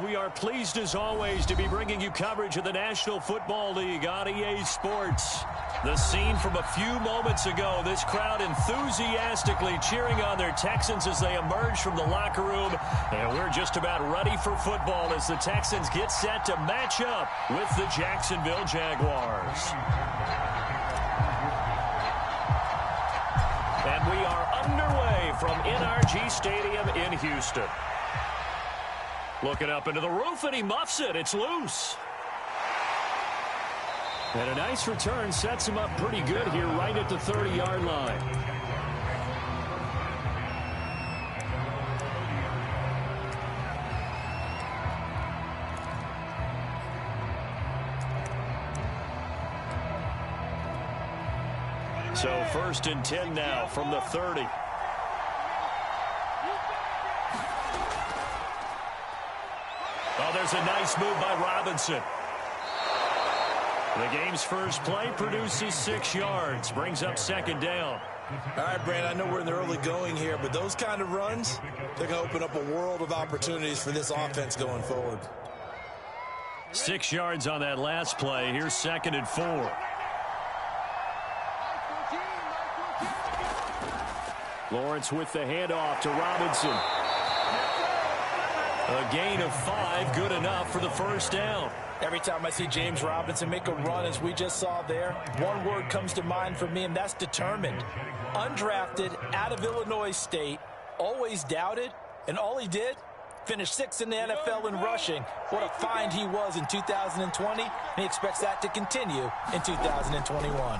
We are pleased as always to be bringing you coverage of the National Football League on EA Sports. The scene from a few moments ago, this crowd enthusiastically cheering on their Texans as they emerge from the locker room. And we're just about ready for football as the Texans get set to match up with the Jacksonville Jaguars. And we are underway from NRG Stadium in Houston. Looking up into the roof, and he muffs it. It's loose. And a nice return sets him up pretty good here right at the 30-yard line. So 1st and 10 now from the 30. Oh, there's a nice move by Robinson. The game's first play produces 6 yards, brings up 2nd down. All right, Brandon, I know we're in the early going here, but those kind of runs, they're going to open up a world of opportunities for this offense going forward. 6 yards on that last play. Here's 2nd and 4. Lawrence with the handoff to Robinson. A gain of 5, good enough for the 1st down. Every time I see James Robinson make a run, as we just saw there, one word comes to mind for me, and that's determined. Undrafted, out of Illinois State, always doubted, and all he did, finished 6th in the NFL in rushing. What a find he was in 2020, and he expects that to continue in 2021.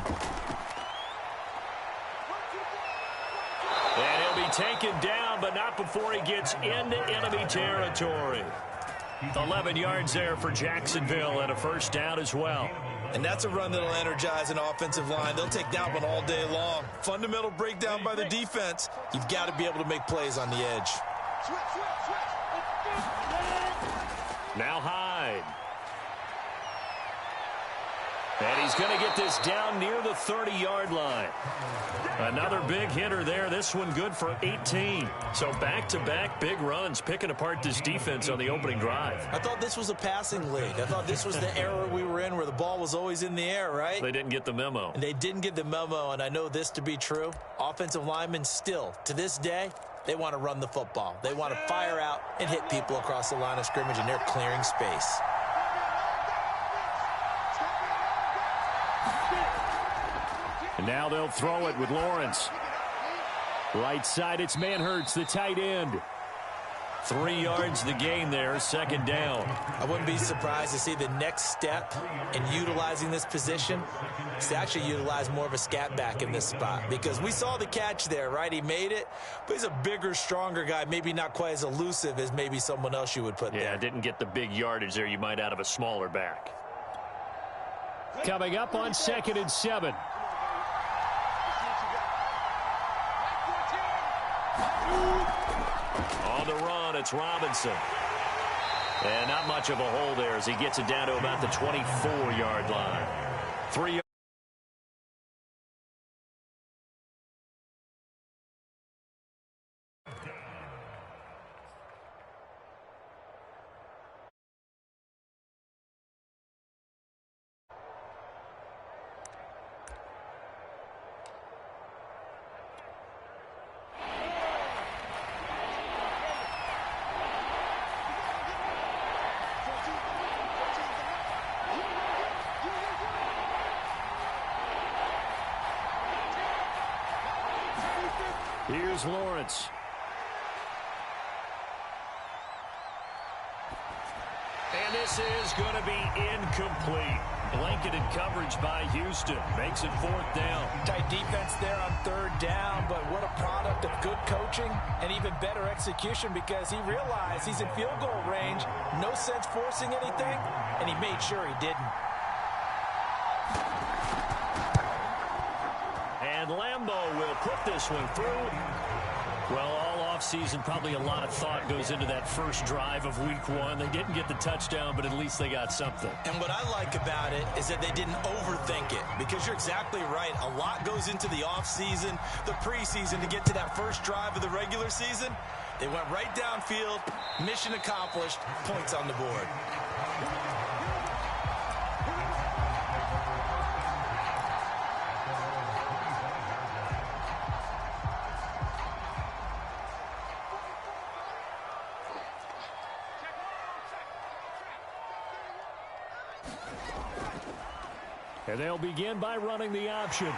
And he'll be taken down, but not before he gets into enemy territory. 11 yards there for Jacksonville and a 1st down as well. And that's a run that'll energize an offensive line. They'll take that one all day long. Fundamental breakdown by the defense. You've got to be able to make plays on the edge. Now Hyde. And he's going to get this down near the 30-yard line. Another big hitter there. This one good for 18. So back-to-back big runs, picking apart this defense on the opening drive. I thought this was a passing league. I thought this was the era we were in where the ball was always in the air, right? They didn't get the memo. And they didn't get the memo, and I know this to be true. Offensive linemen still, to this day, they want to run the football. They want to fire out and hit people across the line of scrimmage, and they're clearing space. And now they'll throw it with Lawrence. Right side, it's Manhertz, the tight end. 3 yards the gain there, 2nd down. I wouldn't be surprised to see the next step in utilizing this position is to actually utilize more of a scat back in this spot, because we saw the catch there, right? He made it, but he's a bigger, stronger guy, maybe not quite as elusive as maybe someone else you would put there. Yeah, didn't get the big yardage there you might out of a smaller back. Coming up on 2nd and 7. On the run, it's Robinson. And not much of a hole there as he gets it down to about the 24-yard line. 3 yards. Here's Lawrence. And this is going to be incomplete. Blanketed coverage by Houston. Makes it 4th down. Tight defense there on 3rd down, but what a product of good coaching and even better execution, because he realized he's in field goal range. No sense forcing anything, and he made sure he didn't. And Lambeau will put this one through. Well, all offseason, probably a lot of thought goes into that first drive of week 1. They didn't get the touchdown, but at least they got something. And what I like about it is that they didn't overthink it, because you're exactly right. A lot goes into the offseason, the preseason, to get to that first drive of the regular season. They went right downfield, mission accomplished, points on the board. And they'll begin by running the option.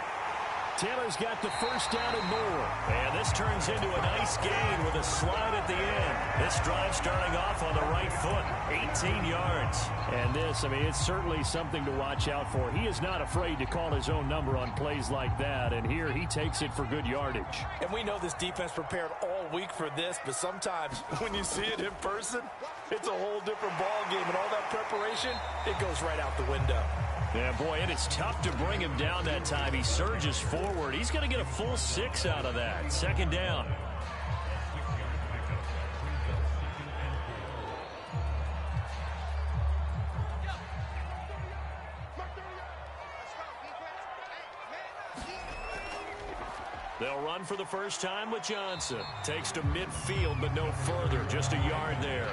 Taylor's got the first down and more. And this turns into a nice gain with a slide at the end. This drive starting off on the right foot. 18 yards. And this, I mean, it's certainly something to watch out for. He is not afraid to call his own number on plays like that. And here he takes it for good yardage. And we know this defense prepared all week for this, but sometimes when you see it in person, it's a whole different ball game. And all that preparation, it goes right out the window. Yeah, boy, it is tough to bring him down that time. He surges forward. He's going to get a full 6 out of that. Second down. They'll run for the first time with Johnson. Takes to midfield, but no further. Just a yard there.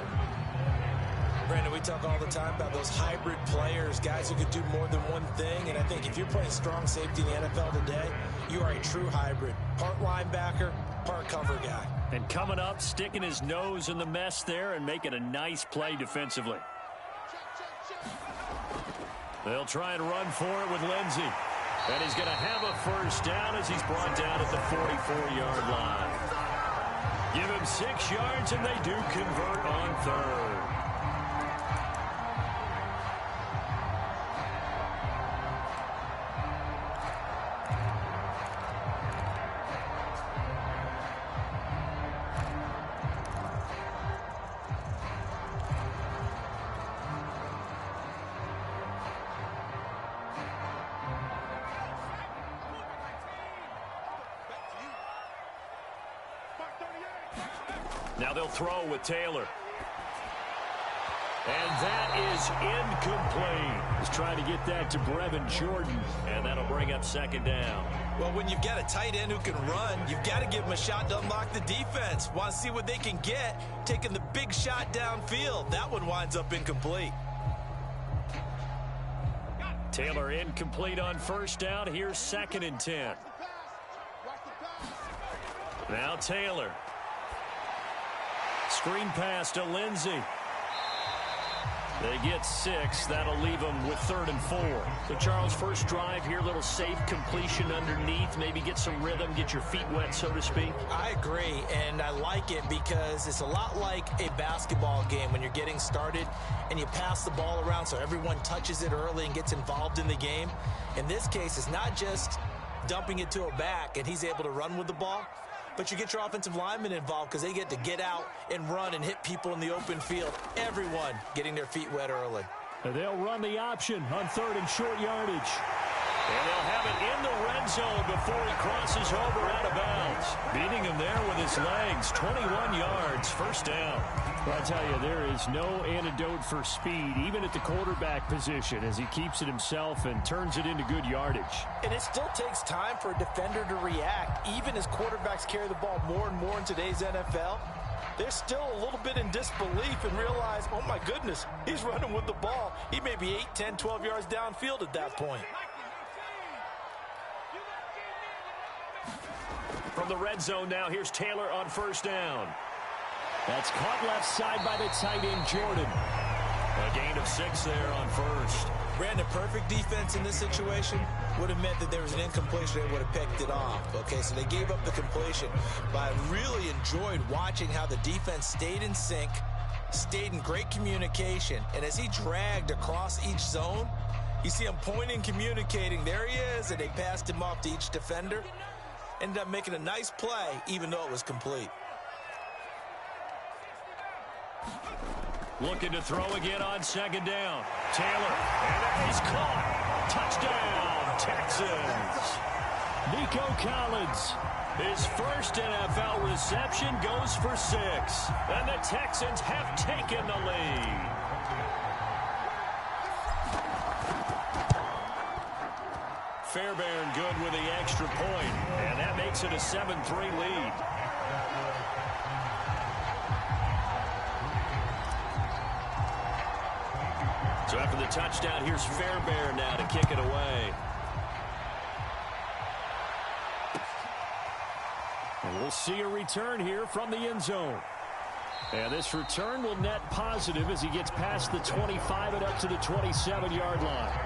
Brandon, we talk all the time about those hybrid players, guys who could do more than one thing. And I think if you're playing strong safety in the NFL today, you are a true hybrid. Part linebacker, part cover guy. And coming up, sticking his nose in the mess there and making a nice play defensively. They'll try and run for it with Lindsey. And he's going to have a first down as he's brought down at the 44-yard line. Give him 6 yards, and they do convert on third. Now they'll throw with Taylor. And that is incomplete. He's trying to get that to Brevin Jordan, and that'll bring up second down. Well, when you've got a tight end who can run, you've got to give him a shot to unlock the defense. Want to see what they can get, taking the big shot downfield. That one winds up incomplete. Taylor incomplete on first down. Here's 2nd and 10. Now Taylor. Screen pass to Lindsey. They get 6. That'll leave them with 3rd and 4. So, Charles, first drive here, little safe completion underneath. Maybe get some rhythm, get your feet wet, so to speak. I agree, and I like it because it's a lot like a basketball game when you're getting started and you pass the ball around so everyone touches it early and gets involved in the game. In this case, it's not just dumping it to a back and he's able to run with the ball, but you get your offensive linemen involved because they get to get out and run and hit people in the open field. Everyone getting their feet wet early. They'll run the option on 3rd and short yardage. And they'll have it in the red zone before he crosses over out of bounds. Beating him there with his legs. 21 yards, first down. Well, I tell you, there is no antidote for speed, even at the quarterback position, as he keeps it himself and turns it into good yardage. And it still takes time for a defender to react. Even as quarterbacks carry the ball more and more in today's NFL, they're still a little bit in disbelief and realize, oh my goodness, he's running with the ball. He may be 8, 10, 12 yards downfield at that point. From the red zone now, here's Taylor on first down. That's caught left side by the tight end, Jordan. A gain of 6 there on first. Brandon, perfect defense in this situation would have meant that there was an incompletion. They would have picked it off. Okay, so they gave up the completion. But I really enjoyed watching how the defense stayed in sync, stayed in great communication. And as he dragged across each zone, you see him pointing, communicating. There he is, and they passed him off to each defender. Ended up making a nice play, even though it was complete. Looking to throw again on second down. Taylor, and he's caught. Touchdown, Texans. Nico Collins, his first NFL reception goes for 6. And the Texans have taken the lead. Fairbairn good with the extra point, and that makes it a 7-3 lead. So after the touchdown, here's Fairbairn now to kick it away. And we'll see a return here from the end zone. And this return will net positive as he gets past the 25 and up to the 27-yard line.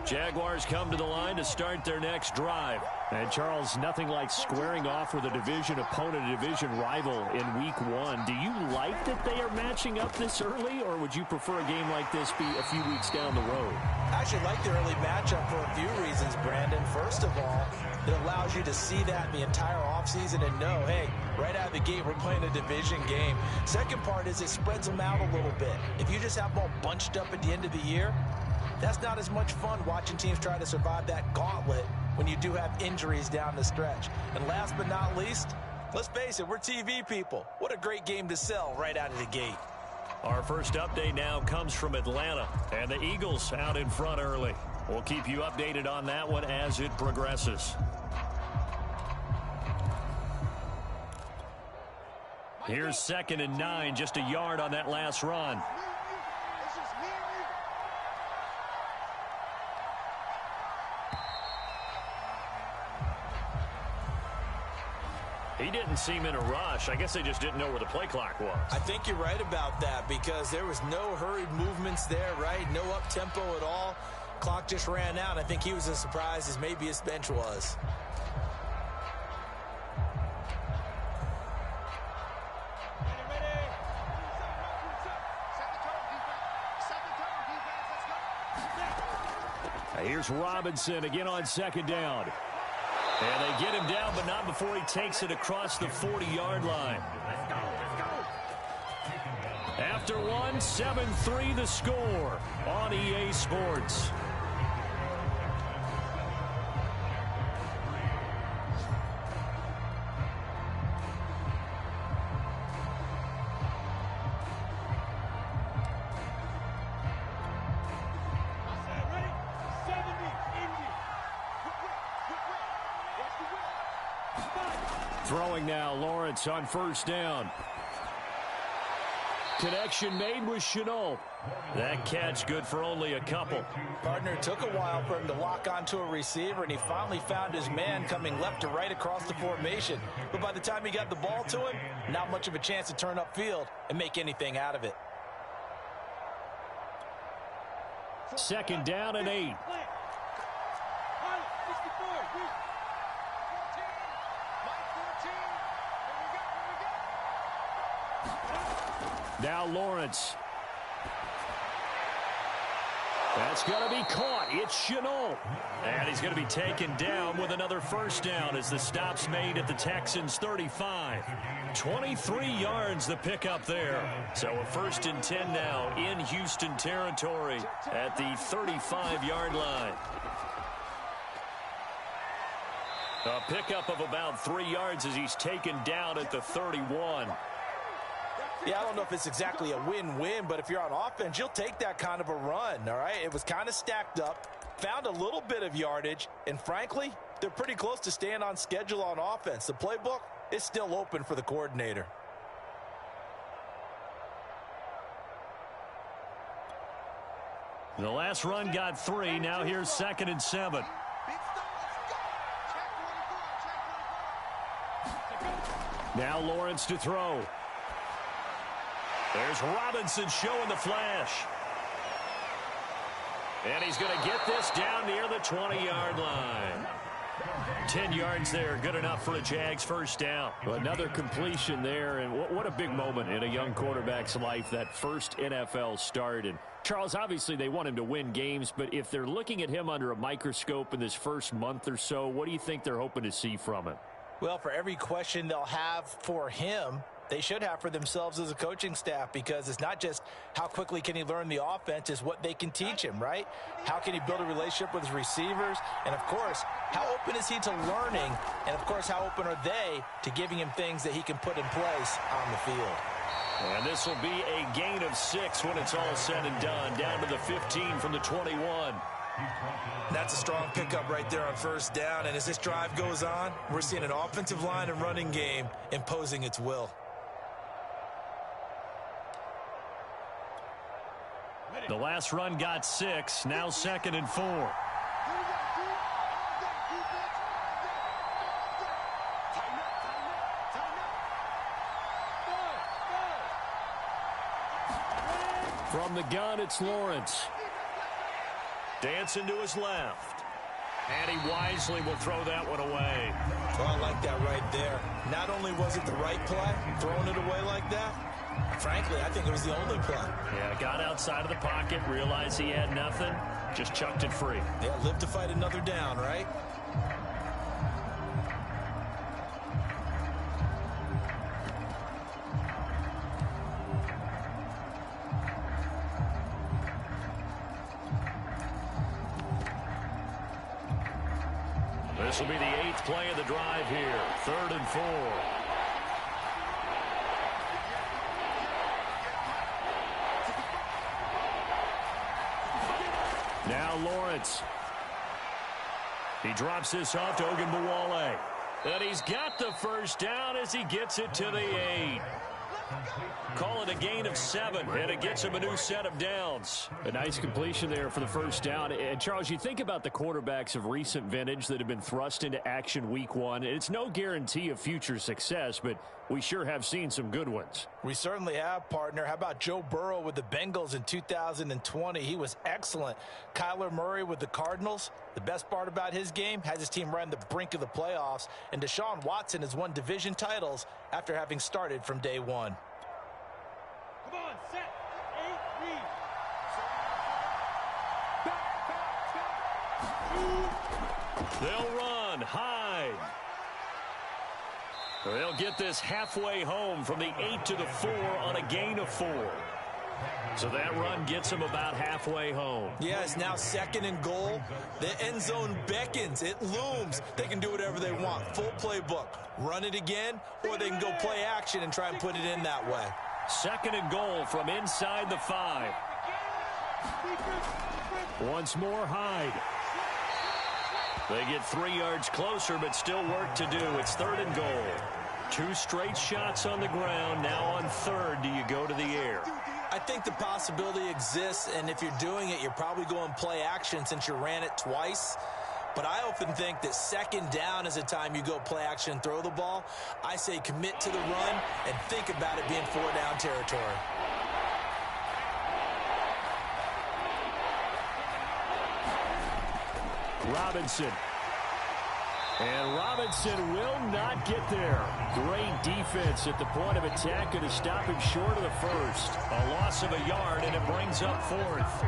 Jaguars come to the line to start their next drive. And Charles, nothing like squaring off with a division opponent, a division rival in week 1. Do you like that they are matching up this early, or would you prefer a game like this be a few weeks down the road? I actually like the early matchup for a few reasons, Brandon. First of all, it allows you to see that the entire offseason and know, hey, right out of the gate, we're playing a division game. Second part is it spreads them out a little bit. If you just have them all bunched up at the end of the year, that's not as much fun watching teams try to survive that gauntlet when you do have injuries down the stretch. And last but not least, let's face it, we're TV people. What a great game to sell right out of the gate. Our first update now comes from Atlanta, and the Eagles out in front early. We'll keep you updated on that one as it progresses. Here's 2nd and 9, just a yard on that last run. He didn't seem in a rush. I guess they just didn't know where the play clock was. I think you're right about that because there was no hurried movements there, right? No up-tempo at all. Clock just ran out. I think he was as surprised as maybe his bench was. Here's Robinson again on 2nd down. And they get him down, but not before he takes it across the 40-yard line. After one, 7-3 the score on EA Sports. Throwing now, Lawrence on 1st down. Connection made with Chenault. That catch good for only a couple. Gardner took a while for him to lock onto a receiver, and he finally found his man coming left to right across the formation. But by the time he got the ball to him, not much of a chance to turn upfield and make anything out of it. 2nd down and 8. Now Lawrence. That's going to be caught. It's Chenault. And he's going to be taken down with another 1st down as the stop's made at the Texans' 35. 23 yards the pickup there. So a 1st and 10 now in Houston territory at the 35-yard line. A pickup of about 3 yards as he's taken down at the 31. Yeah, I don't know if it's exactly a win-win, but if you're on offense, you'll take that kind of a run, all right? It was kind of stacked up, found a little bit of yardage, and frankly, they're pretty close to staying on schedule on offense. The playbook is still open for the coordinator. The last run got 3. Now here's 2nd and 7. Now Lawrence to throw. There's Robinson showing the flash. And he's going to get this down near the 20-yard line. 10 yards there, good enough for a Jags 1st down. Another completion there, and what a big moment in a young quarterback's life, that first NFL start. And Charles, obviously they want him to win games, but if they're looking at him under a microscope in this first month or so, what do you think they're hoping to see from him? Well, for every question they'll have for him, they should have for themselves as a coaching staff, because it's not just how quickly can he learn the offense, it's what they can teach him, right? How can he build a relationship with his receivers? And, of course, how open is he to learning? And, of course, how open are they to giving him things that he can put in place on the field? And this will be a gain of 6 when it's all said and done. Down to the 15 from the 21. That's a strong pickup right there on first down. And as this drive goes on, we're seeing an offensive line and running game imposing its will. The last run got 6. Now 2nd and 4. From the gun, it's Lawrence. Dancing to his left. And he wisely will throw that one away. Well, I like that right there. Not only was it the right play, throwing it away like that, frankly, I think it was the only play. Yeah, got outside of the pocket, realized he had nothing, just chucked it free. Yeah, live to fight another down, right? This will be the 8th play of the drive here. 3rd and 4. Now Lawrence. He drops this off to Ogunbowale. And he's got the first down as he gets it to the 8. Call it a gain of 7, and it gets him a new set of downs. A nice completion there for the first down. And, Charles, you think about the quarterbacks of recent vintage that have been thrust into action week 1. It's no guarantee of future success, but we sure have seen some good ones. We certainly have, partner. How about Joe Burrow with the Bengals in 2020? He was excellent. Kyler Murray with the Cardinals. The best part about his game, has his team right on the brink of the playoffs. And Deshaun Watson has won division titles after having started from day 1. Come on, set, 8, read. They'll run. Hyde. They'll get this halfway home from the 8 to the 4 on a gain of 4. So that run gets them about halfway home. Yeah, it's now 2nd and goal. The end zone beckons. It looms. They can do whatever they want. Full playbook. Run it again, or they can go play action and try and put it in that way. 2nd and goal from inside the 5. Once more, Hyde. They get 3 yards closer, but still work to do. It's 3rd and goal. 2 straight shots on the ground. Now on 3rd, do you go to the air? I think the possibility exists, and if you're doing it, you're probably going play action since you ran it twice. But I often think that 2nd down is the time you go play action and throw the ball. I say commit to the run and think about it being 4-down territory. Robinson. And Robinson will not get there. Great defense at the point of attack, going to stop him short of the first. A loss of a yard, and it brings up 4th.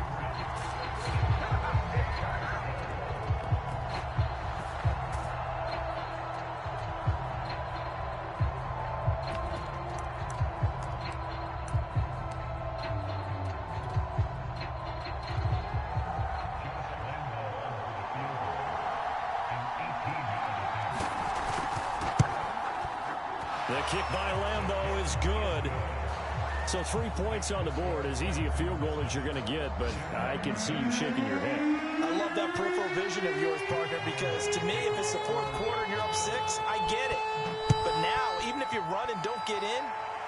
The kick by Lambeau is good. So 3 points on the board, as easy a field goal as you're going to get, but I can see you shaking your head. I love that peripheral vision of yours, partner, because to me, if it's the 4th quarter and you're up 6, I get it. But now, even if you run and don't get in,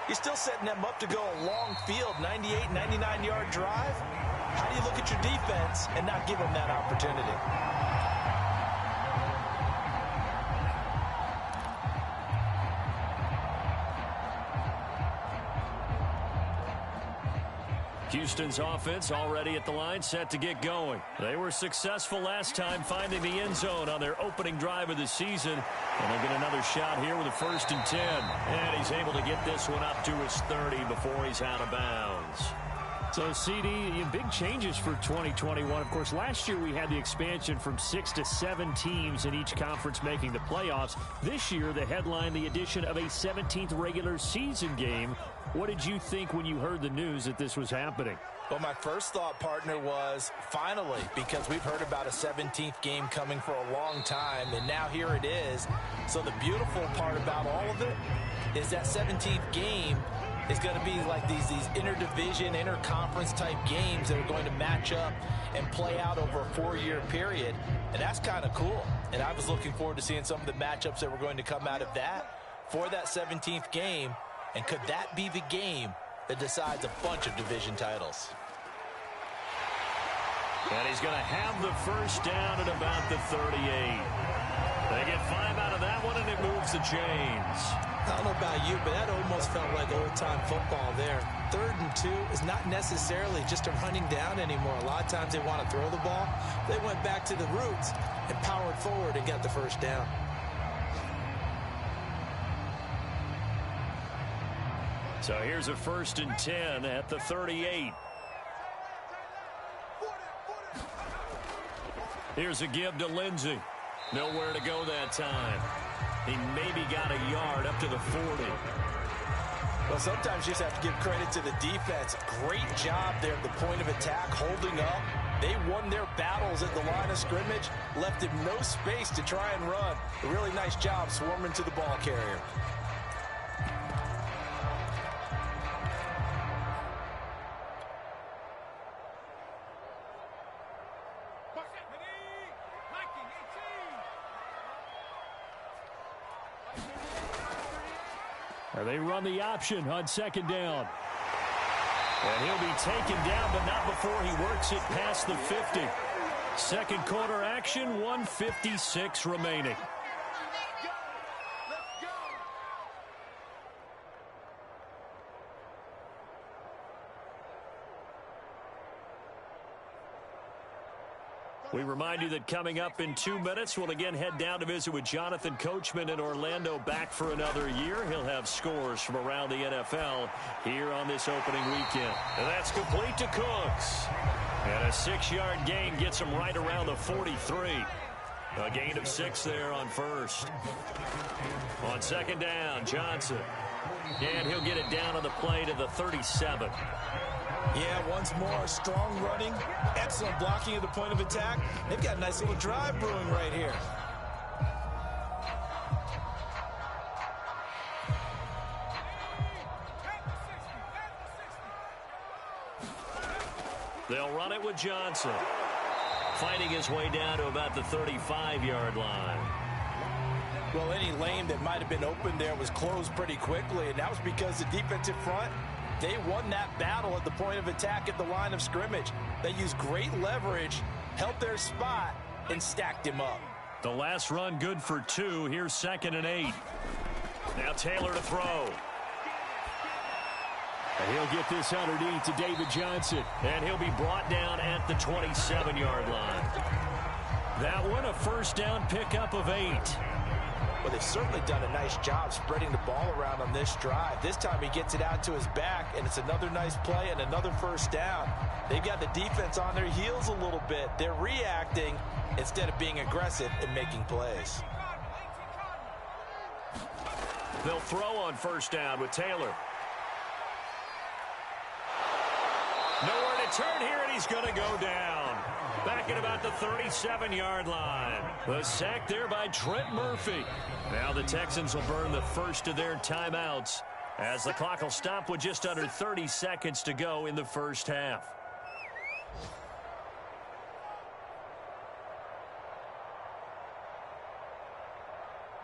you're still setting them up to go a long field, 98, 99-yard drive. How do you look at your defense and not give them that opportunity? Houston's offense already at the line, set to get going. They were successful last time finding the end zone on their opening drive of the season. And they'll get another shot here with a 1st and 10. And he's able to get this one up to his 30 before he's out of bounds. So, CD, big changes for 2021. Of course, last year we had the expansion from 6 to 7 teams in each conference making the playoffs. This year, the headline, the addition of a 17th regular season game. What did you think when you heard the news that this was happening? Well, my first thought, partner, was finally, because we've heard about a 17th game coming for a long time, and now here it is. So the beautiful part about all of it is that 17th game is going to be like these interdivision, interconference type games that are going to match up and play out over a 4-year period. And that's kind of cool. And I was looking forward to seeing some of the matchups that were going to come out of that for that 17th game. And could that be the game that decides a bunch of division titles? And he's going to have the first down at about the 38. They get 5 out of that one, and it moves the chains. I don't know about you, but that almost felt like old-time football there. 3rd and 2 is not necessarily just a running down anymore. A lot of times they want to throw the ball. They went back to the roots and powered forward and got the first down. So here's a 1st and 10 at the 38. Here's a give to Lindsey. Nowhere to go that time. He maybe got a yard up to the 40. Well, sometimes you just have to give credit to the defense. Great job there at the point of attack, holding up. They won their battles at the line of scrimmage, left him no space to try and run. A really nice job swarming to the ball carrier. They run the option on 2nd down. And he'll be taken down, but not before he works it past the 50. 2nd quarter action, 1:56 remaining. We remind you that coming up in 2 minutes, we'll again head down to visit with Jonathan Coachman in Orlando, back for another year. He'll have scores from around the NFL here on this opening weekend. And that's complete to Cooks. And a 6-yard gain gets him right around the 43. A gain of 6 there on 1st. On 2nd down, Johnson. And he'll get it down on the play to the 37. Yeah, once more, strong running, excellent blocking at the point of attack. They've got a nice little drive brewing right here. They'll run it with Johnson. Fighting his way down to about the 35-yard line. Well, any lane that might have been open there was closed pretty quickly, and that was because the defensive front, they won that battle at the point of attack at the line of scrimmage. They used great leverage, held their spot, and stacked him up. The last run good for 2. Here's 2nd and 8. Now Taylor to throw. And he'll get this underneath to David Johnson. And he'll be brought down at the 27-yard line. That one, a 1st down pickup of 8. Well, they've certainly done a nice job spreading the ball around on this drive. This time he gets it out to his back, and it's another nice play and another 1st down. They've got the defense on their heels a little bit. They're reacting instead of being aggressive and making plays. They'll throw on 1st down with Taylor. Nowhere to turn here, and he's going to go down. Back at about the 37-yard line. The sack there by Trent Murphy. Now the Texans will burn the first of their timeouts as the clock will stop with just under 30 seconds to go in the first half.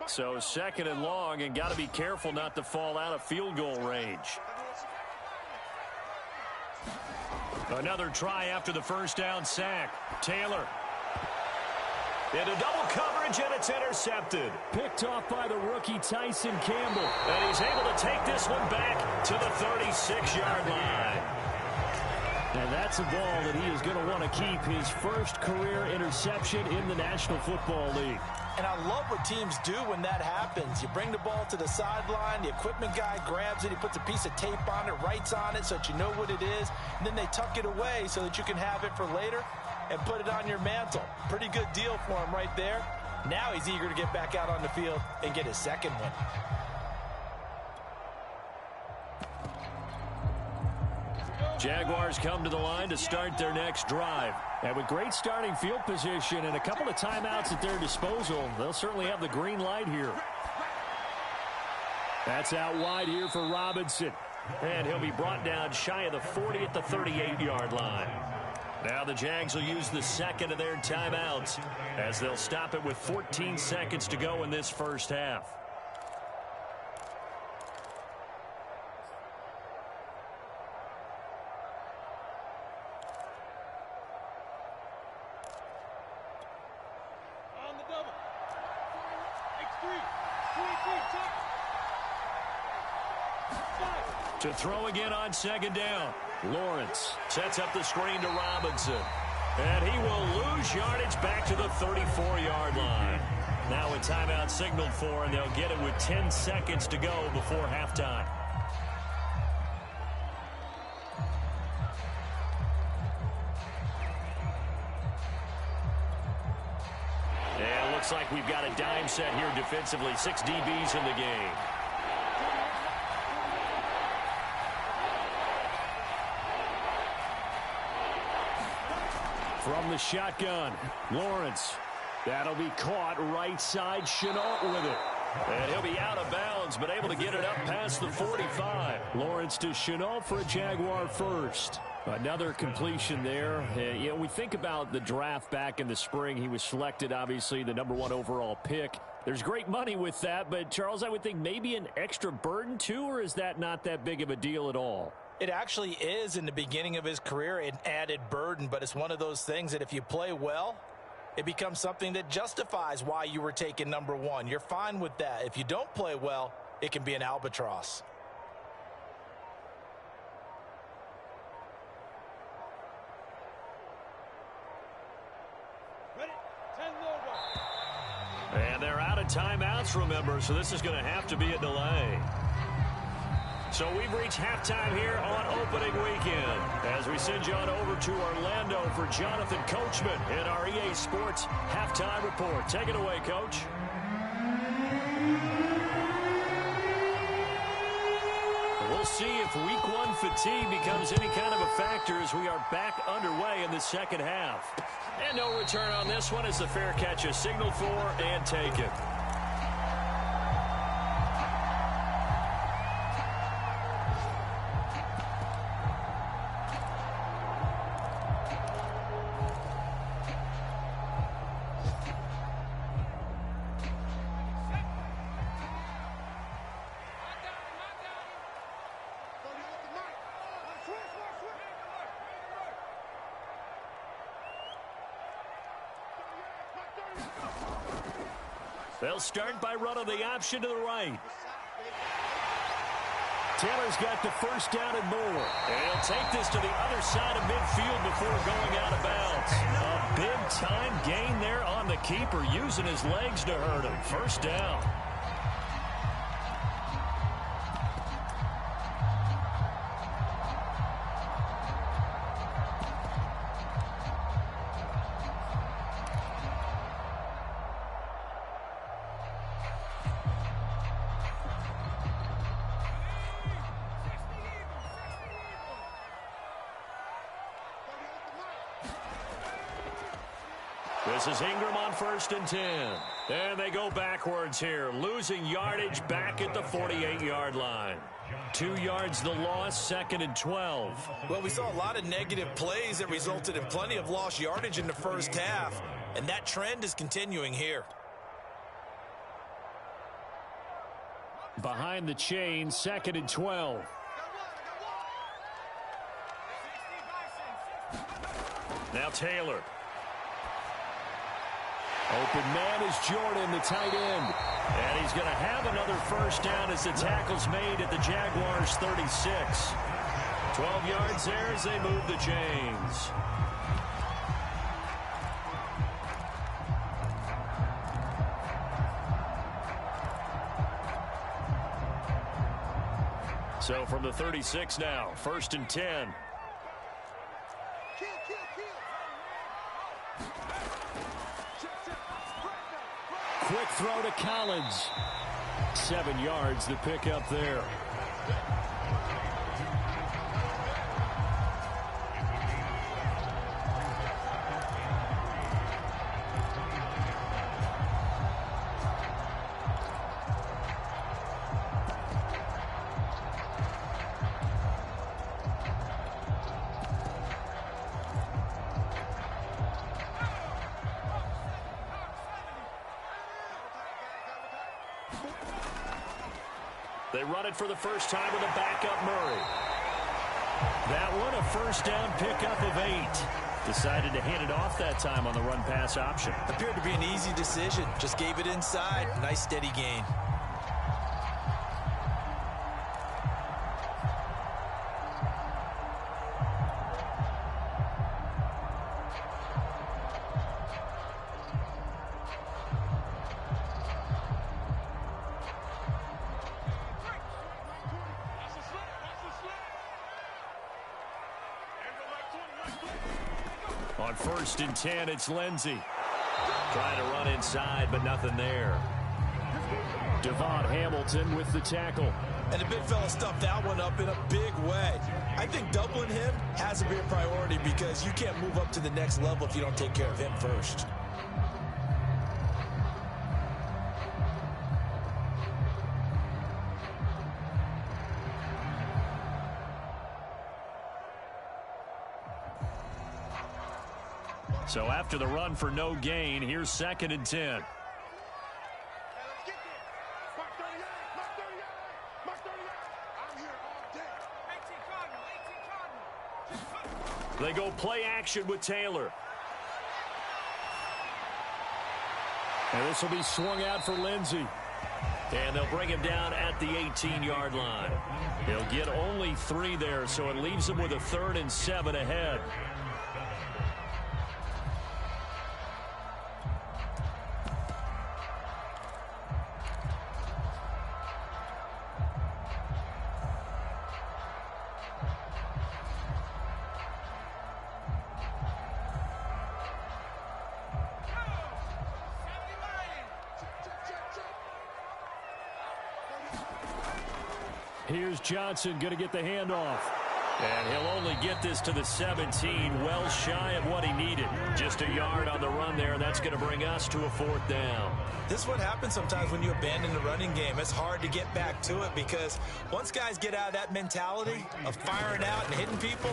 So 2nd and long, and got to be careful not to fall out of field goal range. Another try after the 1st down sack. Taylor. Into double coverage, and it's intercepted. Picked off by the rookie Tyson Campbell. And he's able to take this one back to the 36-yard line. And that's a ball that he is going to want to keep, his first career interception in the National Football League. And I love what teams do when that happens. You bring the ball to the sideline, the equipment guy grabs it, he puts a piece of tape on it, writes on it so that you know what it is, and then they tuck it away so that you can have it for later and put it on your mantle. Pretty good deal for him right there. Now he's eager to get back out on the field and get his 2nd one. Jaguars come to the line to start their next drive. And with great starting field position and a couple of timeouts at their disposal, they'll certainly have the green light here. That's out wide here for Robinson. And he'll be brought down shy of the 40 at the 38-yard line. Now the Jags will use the second of their timeouts as they'll stop it with 14 seconds to go in this first half. On the double. X3. 23. Top. To throw again on second down. Lawrence sets up the screen to Robinson. And he will lose yardage back to the 34-yard line. Now a timeout signaled for, and they'll get it with 10 seconds to go before halftime. And it looks like we've got a dime set here defensively. 6 DBs in the game. From the shotgun, Lawrence. That'll be caught right side. Chenault with it. And he'll be out of bounds, but able to get it up past the 45. Lawrence to Chenault for a Jaguar first. Another completion there. You know, we think about the draft back in the spring. He was selected, obviously, the #1 overall pick. There's great money with that, but, Charles, I would think maybe an extra burden, too, or is that not that big of a deal at all? It actually is in the beginning of his career an added burden, but it's one of those things that if you play well, it becomes something that justifies why you were taken #1. You're fine with that. If you don't play well, it can be an albatross. Ready? 10 logo. And they're out of timeouts, remember, so this is going to have to be a delay. So we've reached halftime here on opening weekend as we send you on over to Orlando for Jonathan Coachman in our EA Sports Halftime Report. Take it away, Coach. We'll see if Week 1 fatigue becomes any kind of a factor as we are back underway in the second half. And no return on this one as the fair catch is signaled for and taken. They'll start by running the option to the right. Taylor's got the first down and more. And he'll take this to the other side of midfield before going out of bounds. A big-time gain there on the keeper, using his legs to hurt him. First down. This is Ingram on 1st and 10. And they go backwards here, losing yardage back at the 48-yard line. 2 yards the loss, 2nd and 12. Well, we saw a lot of negative plays that resulted in plenty of lost yardage in the first half, and that trend is continuing here. Behind the chain, 2nd and 12. Now Taylor. Open man is Jordan, the tight end. And he's going to have another first down as the tackle's made at the Jaguars' 36. 12 yards there as they move the chains. So from the 36 now, 1st and 10. Quick throw to Collins. 7 yards the pick up there. They run it for the first time with a backup Murray. That one, a first down pickup of 8. Decided to hand it off that time on the run-pass option. Appeared to be an easy decision. Just gave it inside. Nice steady gain. On 1st and 10, it's Lindsey. Trying to run inside, but nothing there. Devon Hamilton with the tackle. And the big fella stuffed that one up in a big way. I think doubling him has to be a priority because you can't move up to the next level if you don't take care of him first. So after the run for no gain, here's 2nd and 10. They go play action with Taylor. And this will be swung out for Lindsey. And they'll bring him down at the 18-yard line. He'll get only 3 there, so it leaves him with a 3rd and 7 ahead. Here's Johnson going to get the handoff. And he'll only get this to the 17, well shy of what he needed. Just a yard on the run there, and that's going to bring us to a 4th down. This is what happens sometimes when you abandon the running game. It's hard to get back to it because once guys get out of that mentality of firing out and hitting people,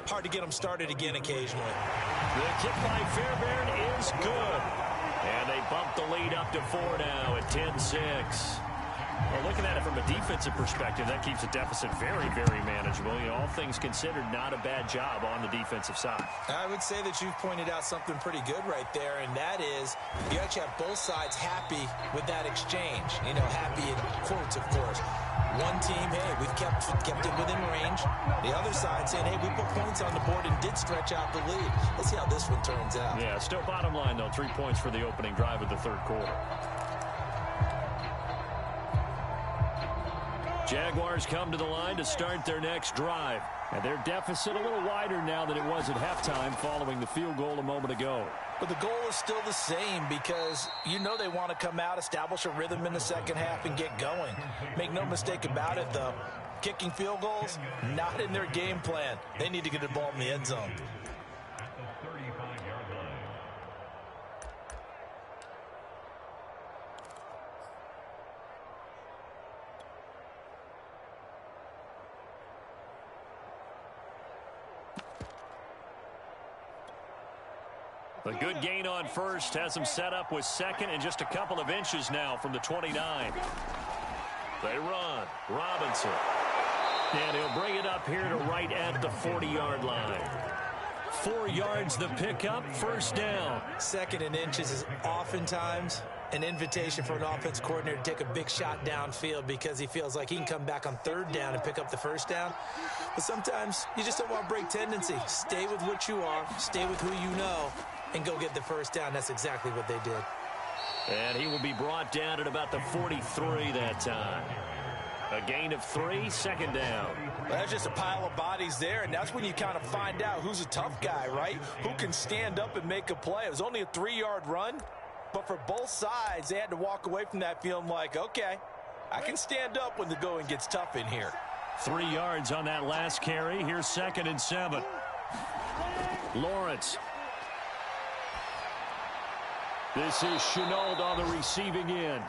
hard to get them started again occasionally. The kick by Fairbairn is good. And they bump the lead up to 4 now at 10-6. Well, looking at it from a defensive perspective, that keeps the deficit very, very manageable. You know, all things considered, not a bad job on the defensive side. I would say that you've pointed out something pretty good right there, and that is you actually have both sides happy with that exchange. You know, happy in quotes, of course. One team, hey, we've kept it within range. The other side saying, hey, we put points on the board and did stretch out the lead. Let's see how this one turns out. Yeah, still bottom line, though, 3 points for the opening drive of the 3rd quarter. Jaguars come to the line to start their next drive. And their deficit a little wider now than it was at halftime following the field goal a moment ago. But the goal is still the same because you know they want to come out, establish a rhythm in the second half, and get going. Make no mistake about it, though. Kicking field goals, not in their game plan. They need to get the ball in the end zone. A good gain on 1st has them set up with 2nd and just a couple of inches now from the 29. They run. Robinson. And he'll bring it up here to right at the 40-yard line. 4 yards the pickup, 1st down. 2nd and inches is oftentimes an invitation for an offense coordinator to take a big shot downfield because he feels like he can come back on 3rd down and pick up the 1st down. But sometimes you just don't want to break tendency. Stay with what you are. Stay with who you know. And go get the 1st down. That's exactly what they did. And he will be brought down at about the 43 that time. A gain of 3, 2nd down. Well, that's just a pile of bodies there, and that's when you kind of find out who's a tough guy, right? Who can stand up and make a play. It was only a 3-yard run, but for both sides, they had to walk away from that feeling like, okay, I can stand up when the going gets tough in here. 3 yards on that last carry. Here's 2nd and 7. Lawrence. This is Chenault on the receiving end.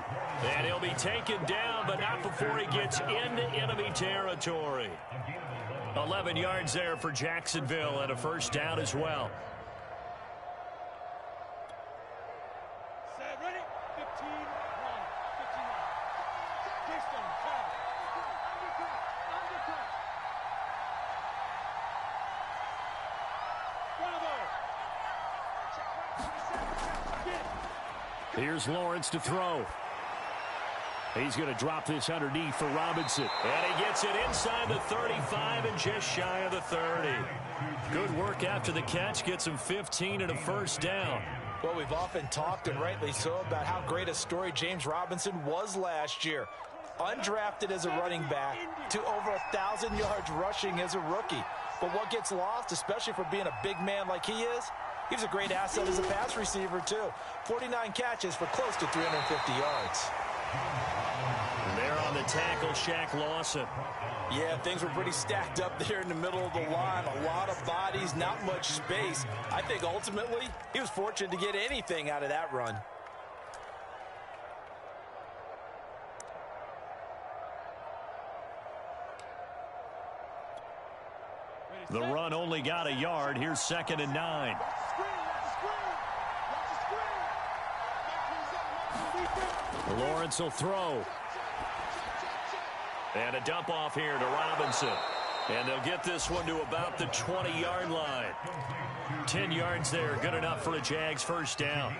And he'll be taken down, but not before he gets into enemy territory. 11 yards there for Jacksonville and a 1st down as well. Set, ready? 15, 1, 15. First down, Here's Lawrence to throw. He's going to drop this underneath for Robinson. And he gets it inside the 35 and just shy of the 30. Good work after the catch. Gets him 15 and a first down. Well, we've often talked, and rightly so, about how great a story James Robinson was last year. Undrafted as a running back to over 1,000 yards rushing as a rookie. But what gets lost, especially for being a big man like he is, he's a great asset as a pass receiver, too. 49 catches for close to 350 yards. And there on the tackle, Shaq Lawson. Yeah, things were pretty stacked up there in the middle of the line. A lot of bodies, not much space. I think ultimately he was fortunate to get anything out of that run. The run only got a yard. Here's 2nd and 9. Lawrence will throw. And a dump off here to Robinson. And they'll get this one to about the 20-yard line. 10 yards there, good enough for a Jags first down.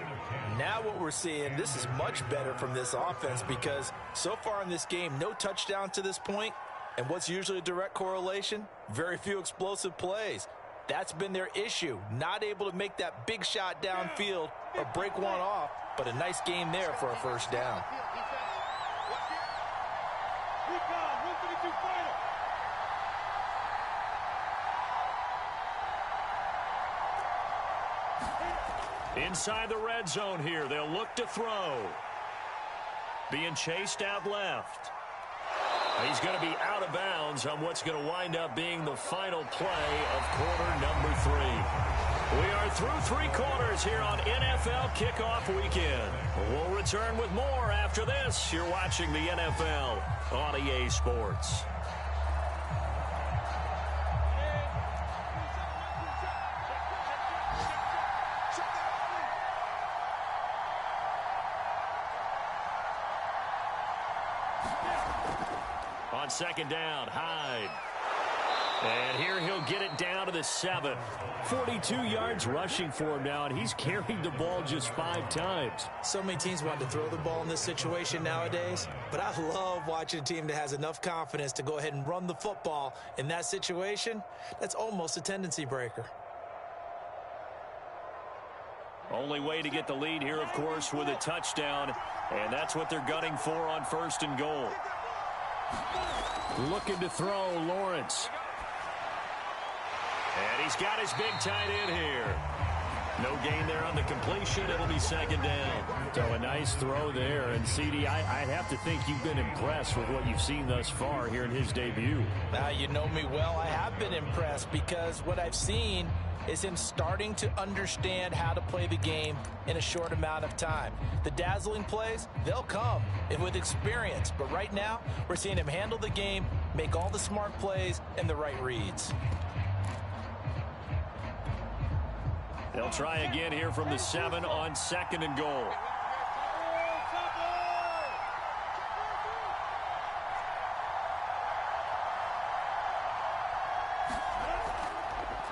Now what we're seeing, this is much better from this offense because so far in this game, no touchdown to this point. And what's usually a direct correlation? Very few explosive plays. That's been their issue. Not able to make that big shot downfield or break one off, but a nice game there for a first down. Inside the red zone here, they'll look to throw. Being chased out left. He's going to be out of bounds on what's going to wind up being the final play of quarter number 3. We are through 3 quarters here on NFL Kickoff Weekend. We'll return with more after this. You're watching the NFL on EA Sports. On 2nd down, Hyde. And here he'll get it down to the 7. 42 yards rushing for him now, and he's carried the ball just 5 times. So many teams want to throw the ball in this situation nowadays, but I love watching a team that has enough confidence to go ahead and run the football in that situation. That's almost a tendency breaker. Only way to get the lead here, of course, with a touchdown, and that's what they're gunning for on 1st and goal. Looking to throw, Lawrence. And he's got his big tight end here. No gain there on the completion. It'll be 2nd down. So a nice throw there. And, CD, I have to think you've been impressed with what you've seen thus far here in his debut. Now, you know me well. I have been impressed because what I've seen is him starting to understand how to play the game in a short amount of time. The dazzling plays, they'll come with experience. But right now, we're seeing him handle the game, make all the smart plays, and the right reads. They'll try again here from the 7 on 2nd and goal.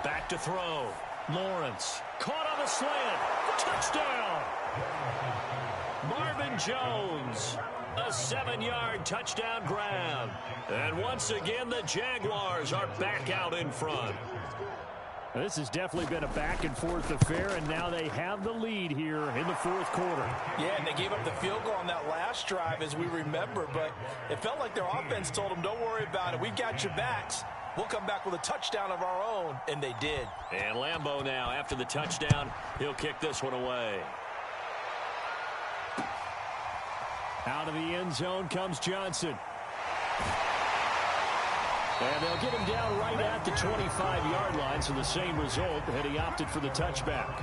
Back to throw. Lawrence caught on the slant. Touchdown. Marvin Jones. A 7-yard touchdown grab. And once again, the Jaguars are back out in front. This has definitely been a back-and-forth affair, and now they have the lead here in the 4th quarter. Yeah, and they gave up the field goal on that last drive, as we remember, but it felt like their offense told them, don't worry about it. We've got your backs. We'll come back with a touchdown of our own, and they did. And Lambeau now, after the touchdown, he'll kick this one away. Out of the end zone comes Johnson. And they'll get him down right at the 25-yard line, so the same result, and he opted for the touchback.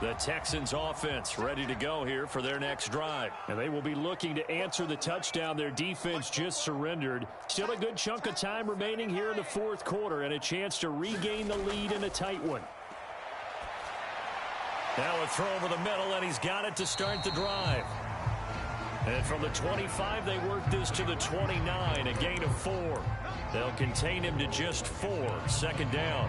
The Texans offense ready to go here for their next drive. And they will be looking to answer the touchdown their defense just surrendered. Still a good chunk of time remaining here in the 4th quarter and a chance to regain the lead in a tight one. Now a throw over the middle, and he's got it to start the drive. And from the 25, they work this to the 29, a gain of 4. They'll contain him to just 4. Second down.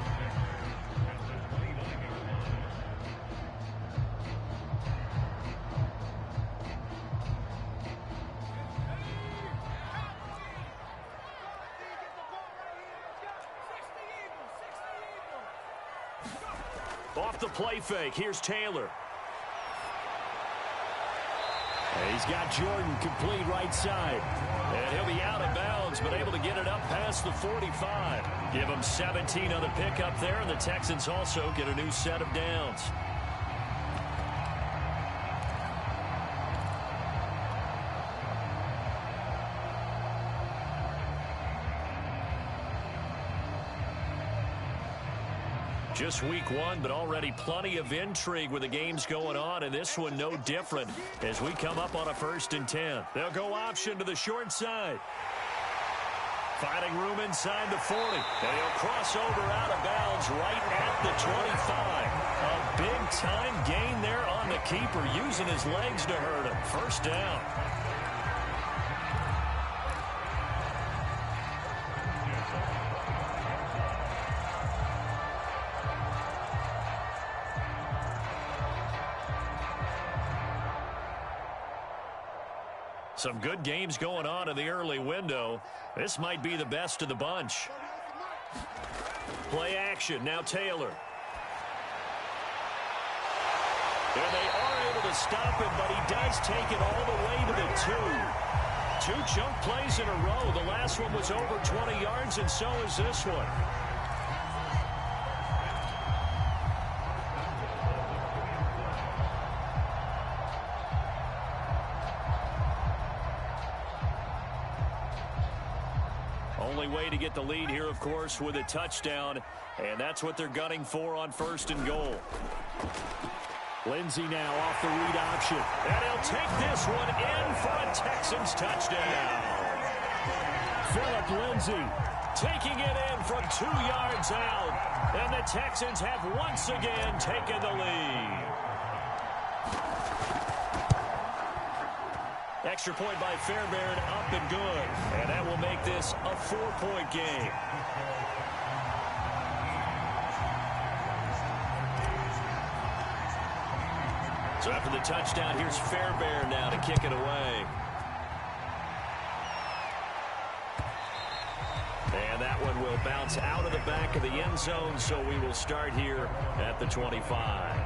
Off the play fake, here's Taylor. He's got Jordan complete right side. And he'll be out of bounds, but able to get it up past the 45. Give him 17 on the pickup there, and the Texans also get a new set of downs. Just week 1, but already plenty of intrigue with the games going on, and this one no different as we come up on a 1st and 10. They'll go option to the short side. Finding room inside the 40. And he'll cross over out of bounds right at the 25. A big-time gain there on the keeper, using his legs to hurt him. First down. Some good games going on in the early window. This might be the best of the bunch. Play action. Now Taylor. And they are able to stop him, but he does take it all the way to the 2. 2 chunk plays in a row. The last one was over 20 yards, and so is this one. Only way to get the lead here, of course, with a touchdown, and that's what they're gunning for on 1st and goal. Lindsey now off the read option, and he'll take this one in for a Texans touchdown. Phillip Lindsey taking it in from 2 yards out, and the Texans have once again taken the lead. Extra point by Fairbairn, up and good. And that will make this a 4-point game. So after the touchdown, here's Fairbairn now to kick it away. And that one will bounce out of the back of the end zone, so we will start here at the 25.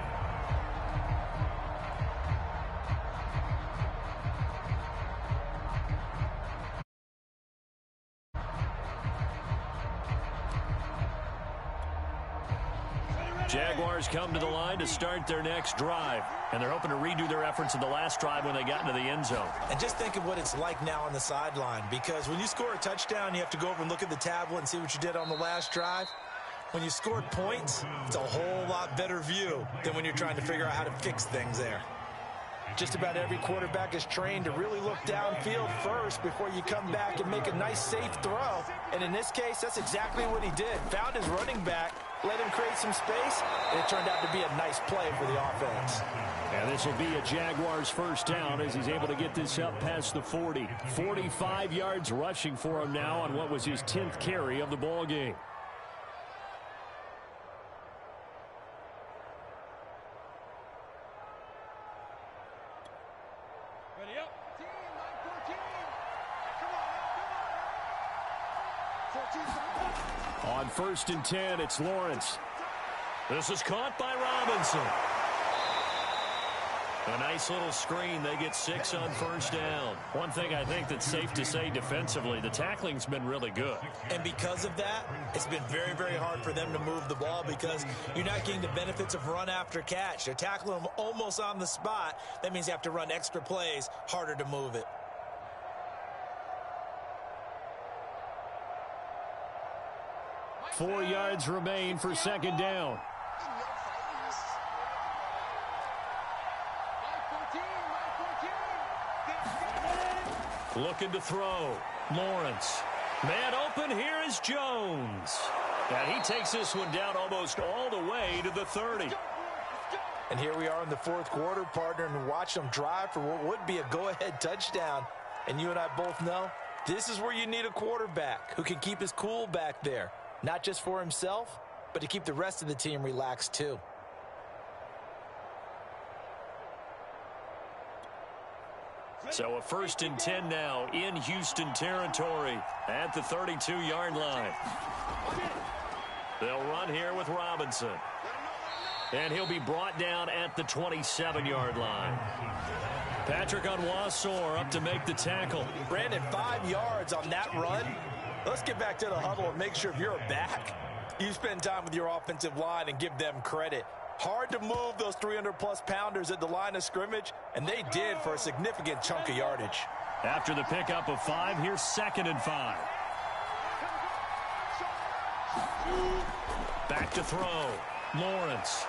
Jaguars come to the line to start their next drive, and they're hoping to redo their efforts in the last drive when they got into the end zone. And just think of what it's like now on the sideline, because when you score a touchdown, you have to go over and look at the tablet and see what you did on the last drive. When you scored points, it's a whole lot better view than when you're trying to figure out how to fix things there. Just about every quarterback is trained to really look downfield first before you come back and make a nice, safe throw. And in this case, that's exactly what he did. Found his running back, let him create some space, and it turned out to be a nice play for the offense. And this will be a Jaguars first down as he's able to get this up past the 40. 45 yards rushing for him now on what was his 10th carry of the ball game. Ready up. Team, 9-14. On 1st and 10, it's Lawrence. This is caught by Robinson. A nice little screen. They get 6 on 1st down. One thing I think that's safe to say defensively, the tackling's been really good. And because of that, it's been very, very hard for them to move the ball because you're not getting the benefits of run after catch. They're tackling them almost on the spot. That means you have to run extra plays, harder to move it. Four yards remain for 2nd down. Looking to throw. Lawrence. Man open, here is Jones. And he takes this one down almost all the way to the 30. And here we are in the fourth quarter, partner, and watch them drive for what would be a go-ahead touchdown. And you and I both know this is where you need a quarterback who can keep his cool back there, not just for himself, but to keep the rest of the team relaxed too. So a 1st and 10 now in Houston territory at the 32-yard line. They'll run here with Robinson. And he'll be brought down at the 27-yard line. Patrick Onwuasor up to make the tackle. Brandon, 5 yards on that run. Let's get back to the huddle and make sure if you're a back, you spend time with your offensive line and give them credit. Hard to move those 300-plus pounders at the line of scrimmage, and they did for a significant chunk of yardage. After the pickup of 5, here's 2nd and 5. Back to throw. Lawrence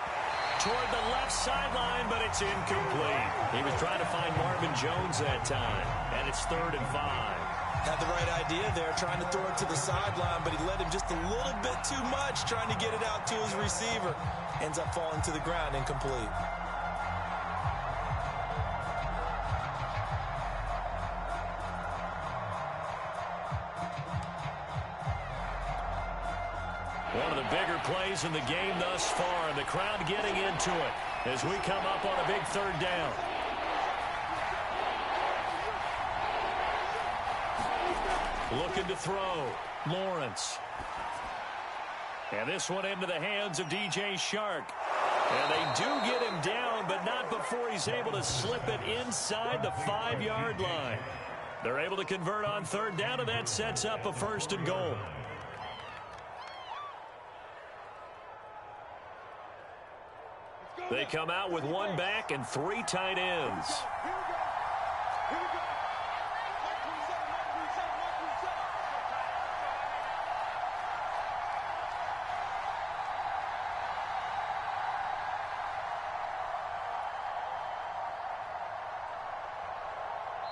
toward the left sideline, but it's incomplete. He was trying to find Marvin Jones that time, and it's 3rd and 5. Had the right idea there, trying to throw it to the sideline, but he let him just a little bit too much, trying to get it out to his receiver. Ends up falling to the ground, incomplete. One of the bigger plays in the game thus far, and the crowd getting into it as we come up on a big 3rd down. Looking to throw. Lawrence. And this one into the hands of DJ Shark. And they do get him down, but not before he's able to slip it inside the 5-yard line. They're able to convert on 3rd down, and that sets up a 1st and goal. They come out with 1 back and 3 tight ends.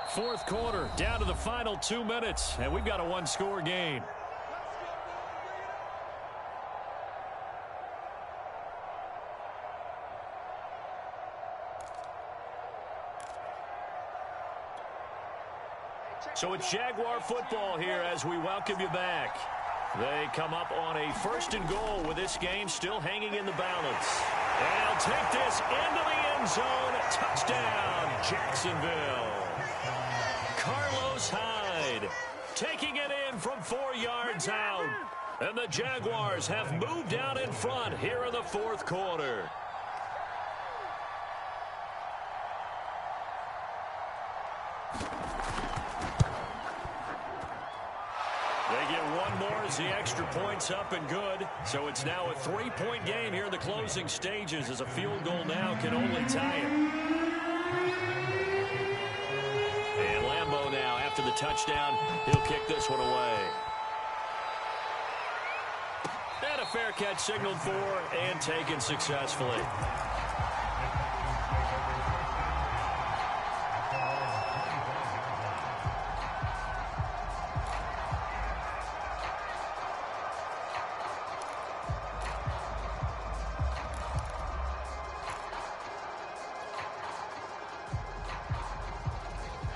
Fourth quarter, down to the final 2 minutes, and we've got a 1-score game. So it's Jaguar football here as we welcome you back. They come up on a 1st and goal with this game still hanging in the balance. And they'll take this into the end zone. Touchdown, Jacksonville. Carlos Hyde taking it in from 4 yards out. And the Jaguars have moved out in front here in the fourth quarter. They get one more as the extra point's up and good. So it's now a 3-point game here in the closing stages as a field goal now can only tie it. And Lambeau now, after the touchdown, he'll kick this one away. And a fair catch signaled for and taken successfully.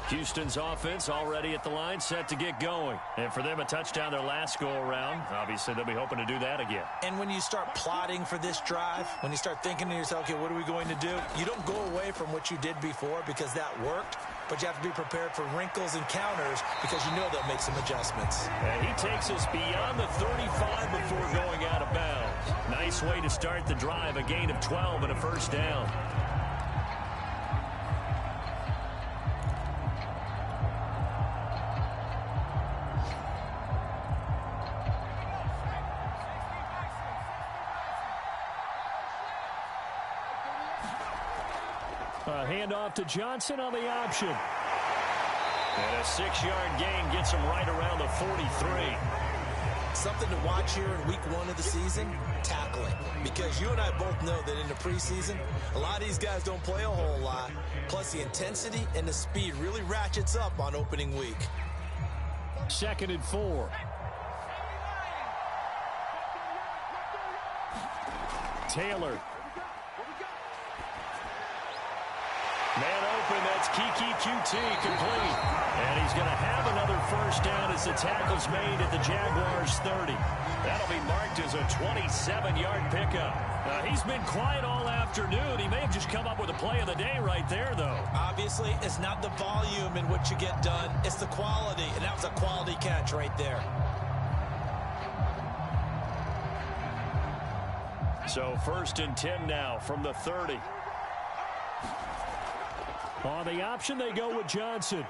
Houston's offense already at the line, set to get going. And for them, a touchdown their last go-around. Obviously, they'll be hoping to do that again. And when you start plotting for this drive, when you start thinking to yourself, okay, what are we going to do? You don't go away from what you did before because that worked, but you have to be prepared for wrinkles and counters because you know they'll make some adjustments. And he takes us beyond the 35 before going out of bounds. Nice way to start the drive, a gain of 12 and a first down. Handoff to Johnson on the option. And a 6-yard gain gets him right around the 43. Something to watch here in week 1 of the season, tackling. Because you and I both know that in the preseason, a lot of these guys don't play a whole lot. Plus the intensity and the speed really ratchets up on opening week. 2nd and 4. Taylor. open. That's Kiki QT complete. And he's going to have another first down as the tackle's made at the Jaguars' 30. That'll be marked as a 27-yard pickup. He's been quiet all afternoon. He may have just come up with a play of the day right there, though. Obviously, it's not the volume in which you get done. It's the quality, and that was a quality catch right there. So 1st and 10 now from the 30. On the option, they go with Johnson.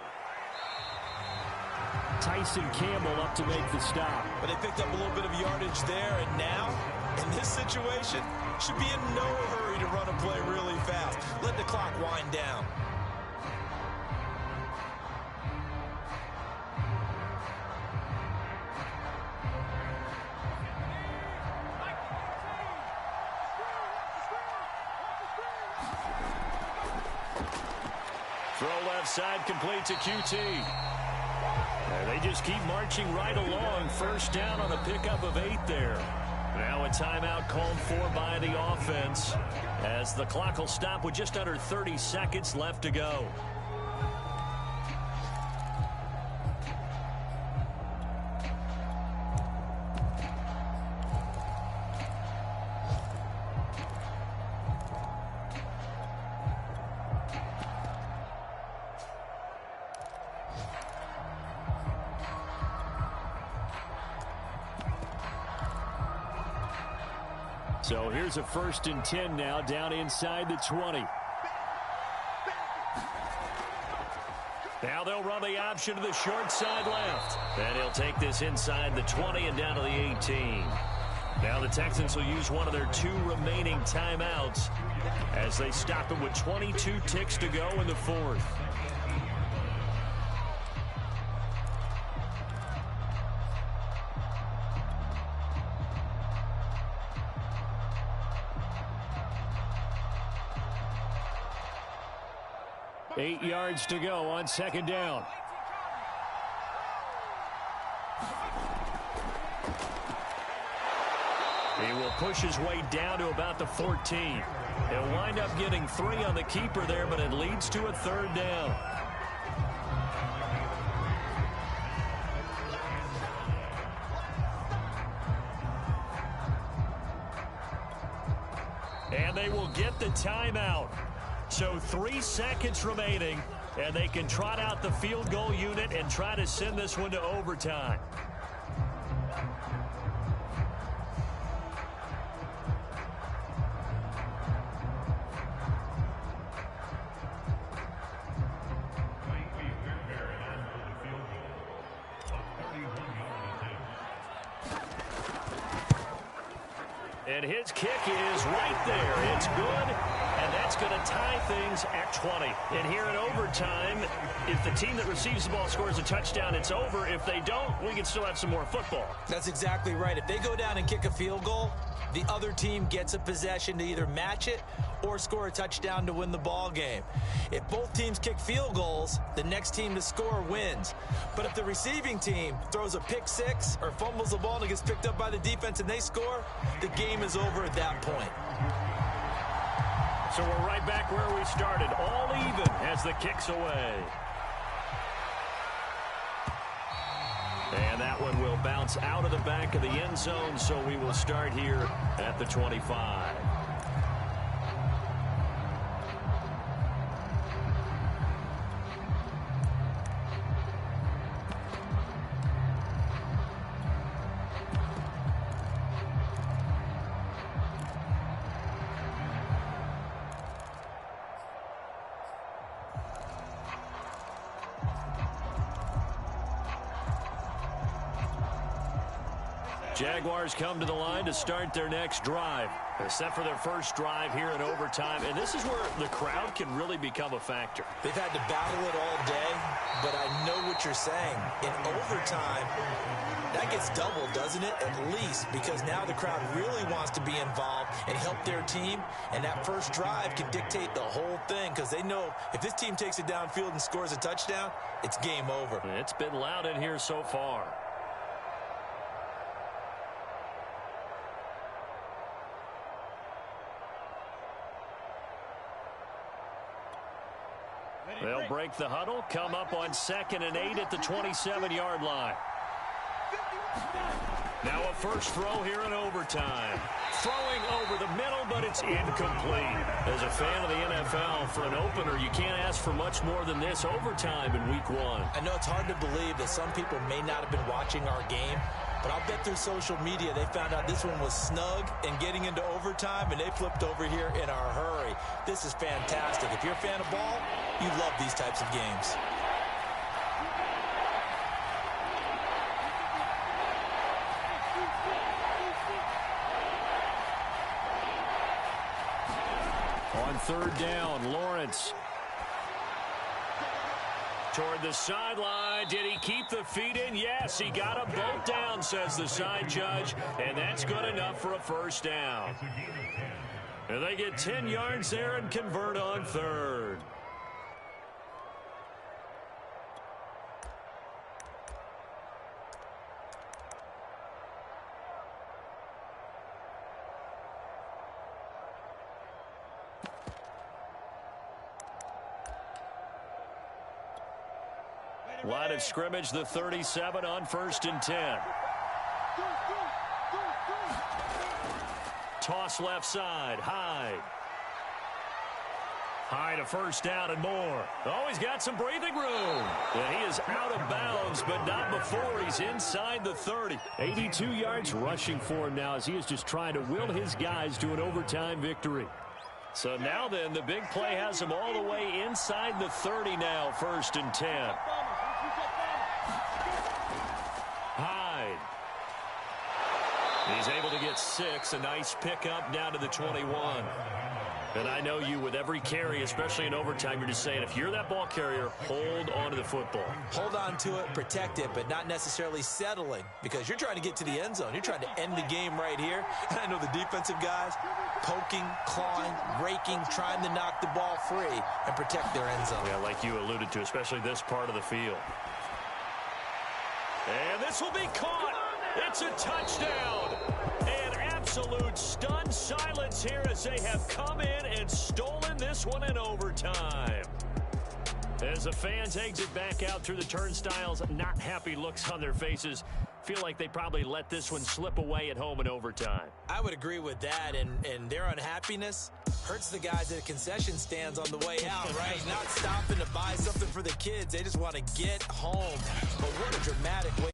Tyson Campbell up to make the stop. But they picked up a little bit of yardage there, and now, in this situation, should be in no hurry to run a play really fast. Let the clock wind down. Throw left side complete to QT. They just keep marching right along. First down on a pickup of 8 there. Now a timeout called for by the offense as the clock will stop with just under 30 seconds left to go. So here's a 1st and 10 now down inside the 20. Now they'll run the option to the short side left. And he'll take this inside the 20 and down to the 18. Now the Texans will use one of their 2 remaining timeouts as they stop it with 22 ticks to go in the 4th. Eight yards to go on 2nd down. He will push his way down to about the 14. He'll wind up getting 3 on the keeper there, but it leads to a 3rd down. And they will get the timeout. So 3 seconds remaining, and they can trot out the field goal unit and try to send this one to overtime. And his kick is right there. It's good. And that's going to tie things at 20. And here in overtime, if the team that receives the ball scores a touchdown, it's over. If they don't, we can still have some more football. That's exactly right. If they go down and kick a field goal, the other team gets a possession to either match it or score a touchdown to win the ball game. If both teams kick field goals, the next team to score wins. But if the receiving team throws a pick six or fumbles the ball and it gets picked up by the defense and they score, the game is over at that point. So we're right back where we started, all even as the kick's away. And that one will bounce out of the back of the end zone, so we will start here at the 25. Jaguars come to the line to start their next drive. They're set for their first drive here in overtime, and this is where the crowd can really become a factor. They've had to battle it all day, but I know what you're saying. In overtime, that gets doubled, doesn't it? At least, because now the crowd really wants to be involved and help their team, and that first drive can dictate the whole thing because they know if this team takes it downfield and scores a touchdown, it's game over. It's been loud in here so far. break the huddle, come up on 2nd and 8 at the 27-yard line. Now a first throw here in overtime. Throwing over the middle, but it's incomplete. As a fan of the NFL, for an opener, you can't ask for much more than this overtime in Week 1. I know it's hard to believe that some people may not have been watching our game, but I'll bet through social media they found out this one was snug and getting into overtime, and they flipped over here in a hurry. This is fantastic. If you're a fan of ball, you love these types of games. On 3rd down, Lawrence. Toward the sideline. Did he keep the feet in? Yes, he got them both down, says the side judge, and that's good enough for a first down. And they get 10 yards there and convert on 3rd. Line of scrimmage, the 37 on 1st and 10. Toss left side, Hyde. Hyde a first down and more. Oh, he's got some breathing room. And he is out of bounds, but not before he's inside the 30. 82 yards rushing for him now as he is just trying to will his guys to an overtime victory. So now then, the big play has him all the way inside the 30 now, 1st and 10. Hyde. He's able to get 6. A nice pickup down to the 21. And I know you, with every carry, especially in overtime, you're just saying, if you're that ball carrier, hold on to the football. Hold on to it, protect it, but not necessarily settling, because you're trying to get to the end zone. You're trying to end the game right here. And I know the defensive guys poking, clawing, raking, trying to knock the ball free and protect their end zone. Yeah, like you alluded to, especially this part of the field. And this will be caught. It's a touchdown. And absolute stunned silence here as they have come in and stolen this one in overtime. As the fans exit back out through the turnstiles, not happy looks on their faces. Feel like they probably let this one slip away at home in overtime. I would agree with that, and their unhappiness hurts the guys at the concession stands on the way out, right? Not stopping to buy something for the kids. They just want to get home. But what a dramatic way.